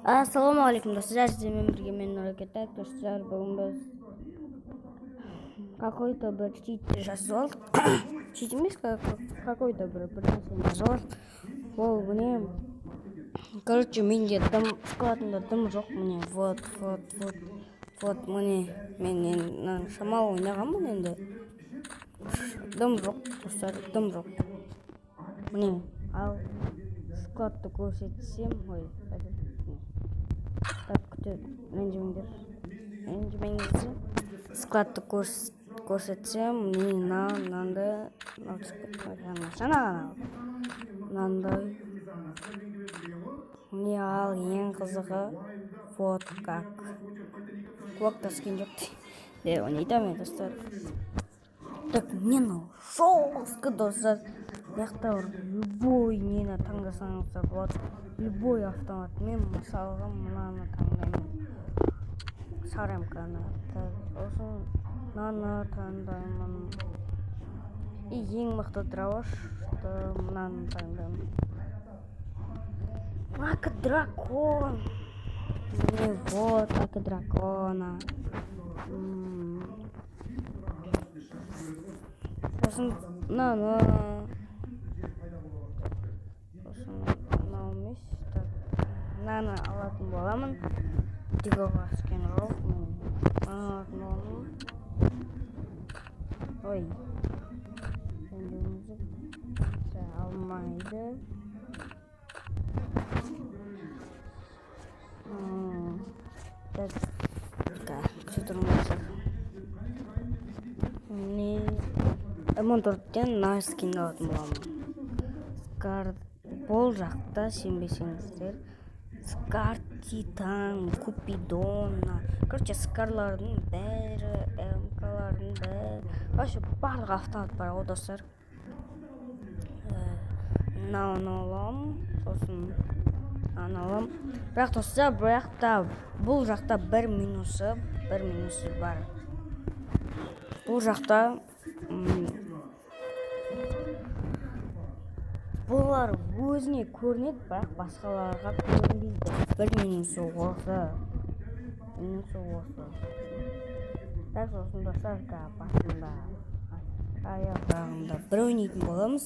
Ассалаумағалейкум достар, сіздермен бірге мен Нұрекет достар. Бүгін біз какой-то бір чит жазып алдық. Чит емес, какой-то бір нәрсені жазып алдық. Ол міне, короче, менде дым складында дым жоқ. Міне, вот, міне, мен шамал ойнағанмын енді. Дым жоқ достар, дым жоқ. Міне, ал складты көрсетсем, ой, так, ренжімеңіздер. Складты көрсетсем, мынандай міне, ал ең қызығы вот как кулактаскен жоқ деп ойнайтамын достар. Так, мені жестко достар. Мықты любой нені таңдасаңыздар болады. Любой автомат. Мен мысалға мынаны таңдаймын. Сарамканы. Сосын мынаны таңдаймын. И ең мықты драуашты мынаны таңдаймын. Ака дракон. Міне вот ака дракона. Сосын мынаны мынаны алатын боламын. Дегоға түскен жоқ. Алатын боламын. Ой. Алмайды. Так, күтірмейсіз. М14-тен скин алатын боламын. Бұл жақта сенбесеңіздер. Скар, Титан, Купидона. Короче, скарлардың бәрі, МКлардың бәрі. Вообще, барлық автомат бар ғой достар. Мынаны аламын, сосын аналым. Бірақ достар, бұл жақта бір минусы бар. Бұл жақта бұлар өзіне көрінеді, бірақ басқаларға көрінбейді. Бір минусы осы. Так, сосын достар, басында аяғында бір ойнайтын боламыз.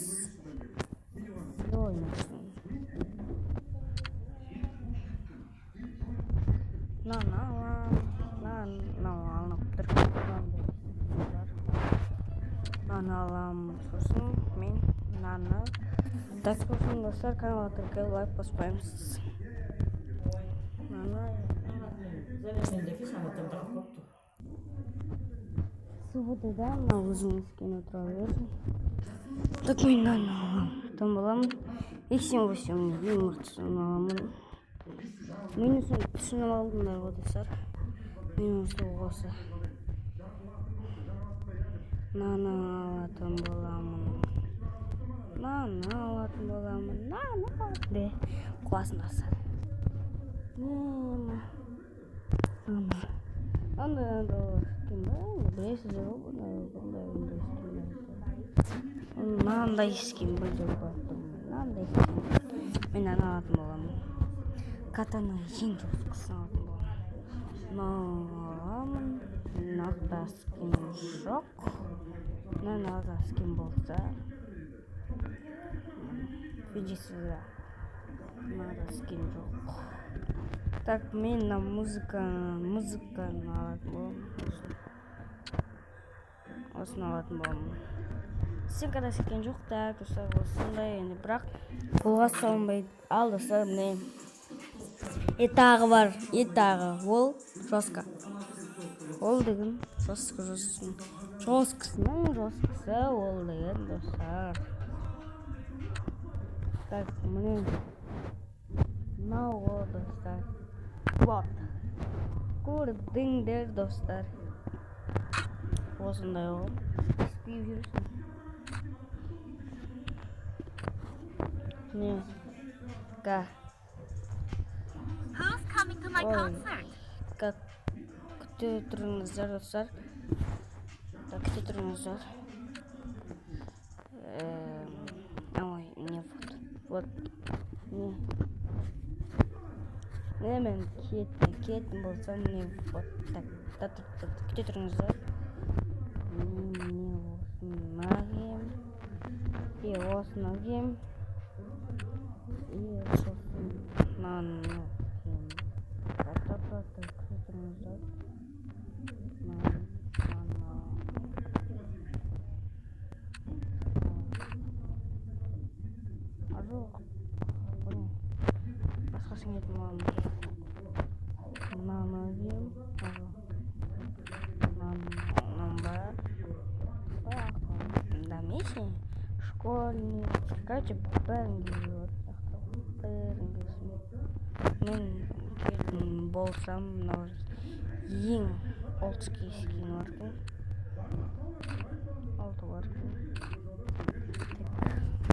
Аналам, сосын мен мынаны. Так, сосын достар, каналға тіркеліп лайк баспаймыз. Субботада мына өзіңізген отыра берсін. Так, мен мынаны аламын боламын. 88 ең мықтысын аламын. Минусын түсініп алдыңдар ғой достар. Минусы осы. Мынаны алатын боламын. Де, қуасын достар. Мынандай скин білдер баттым. Мен алатын боламын. Катана ең жоспқысын алатын боламын. Мынақта скин жоқ. Мынада скин болса. Видесізді. Мынада скин жоқ. Так, мен музыканы алатын боламын. Осын алатын боламын. Сенкада скин жоқ, так, достар, осындай енді, бірақ қолға салынбайды. Ал достар, міне етағы бар, ол жосқа. Ол деген жосқысының жосқысы ол деген достар. Так, міне мынау ол достар. Вот. Көрдіңдер достар. Осындай ол. Спиіп жүрсің. Не? Who's coming to my concert? Күте тұрыңыздар достар. Күте тұрыңыздар. Ой, не вот. Не. мен кеттім болсам не вот так күте тұрыңыздар. Осыны алгем и осыны алгем и сосын нанны күте тұрыңыздар. Басқасын етін маған мынаны алгем, мынан бар. Дамесе школьник, короче, бәрін келіп мен келін болсам, мынау ең олдский скин бар ғой. Алты бар.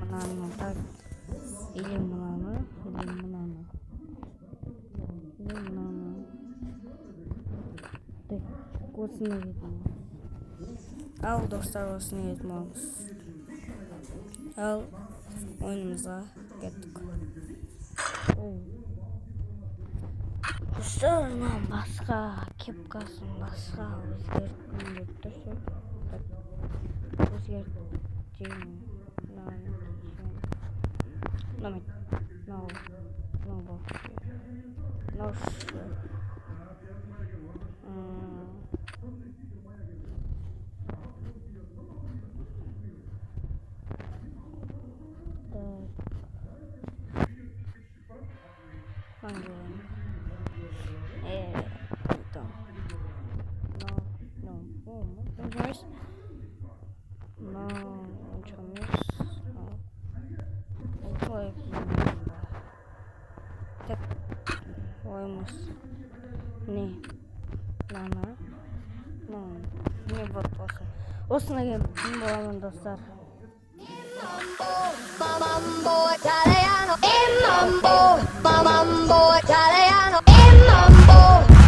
Мынаны так, или мынаны. Так, осыны кетеміз. Ал достар, осыны кетеміз. Ал ойынымызға кеттік. Жұрнан басқа, кепкасын басқа өзгерткім тұршы. Өзгерттеймін. Ойымыз не вот осы. Осыны келіп боламын достар. Mambo italiano, mambo italiano,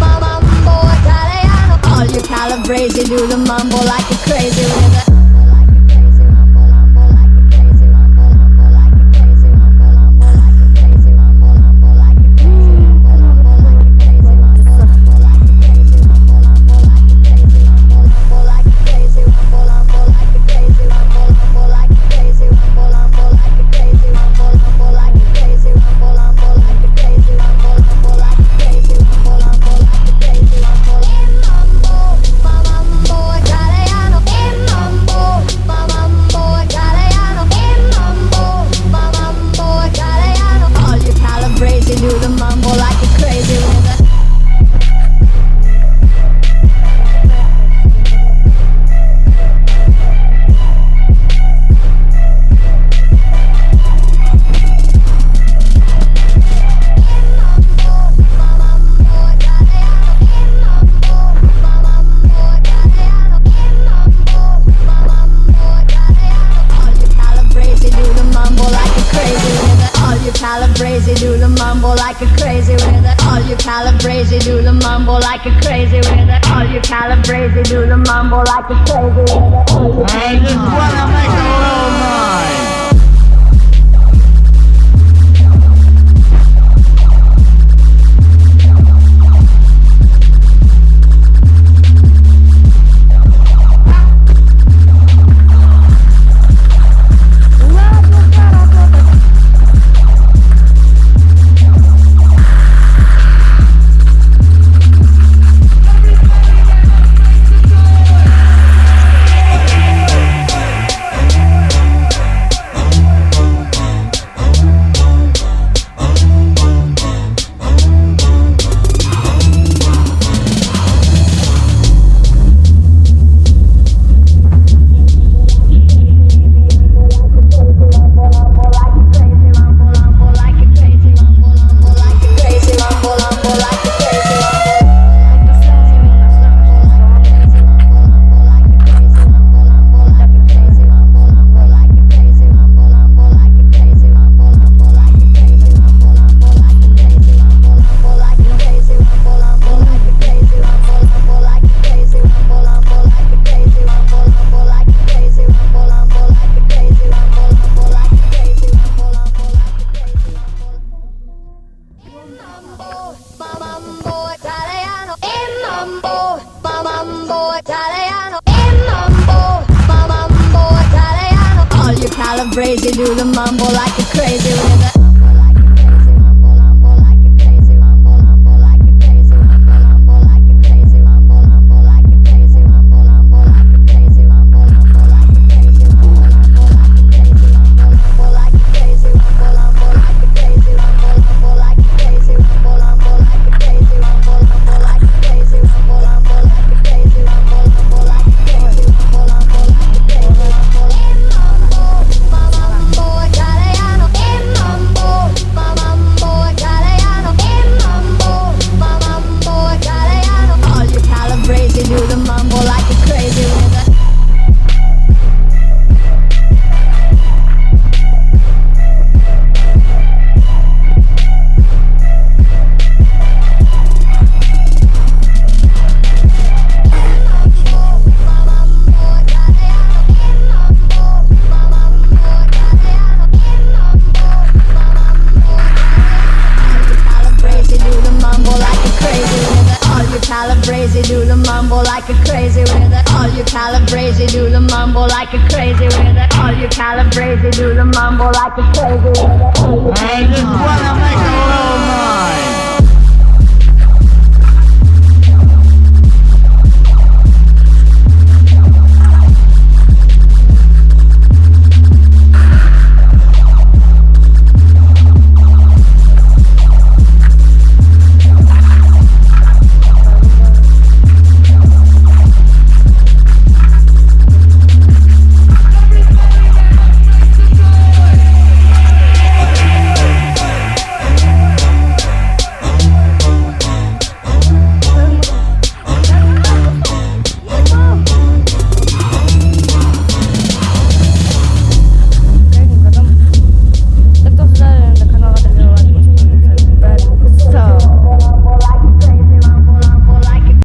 mambo italiano. All you Calabrese do the mambo like a crazy with it. Calabrese do the mambo like a crazy with it. All you Calabrese do the mambo like a crazy with it. All you Calabrese do the mambo like a crazy with it. I just wanna make a little noise. mambo italiano, mambo, mambo italiano, mambo italiano. All you calabrese do the mambo like a crazy with a calabrese do the mambo like a crazy with it. All you calabrese do the mambo like a crazy with it. All you calabrese do the mambo like a crazy with it. I just wanna make a little noise.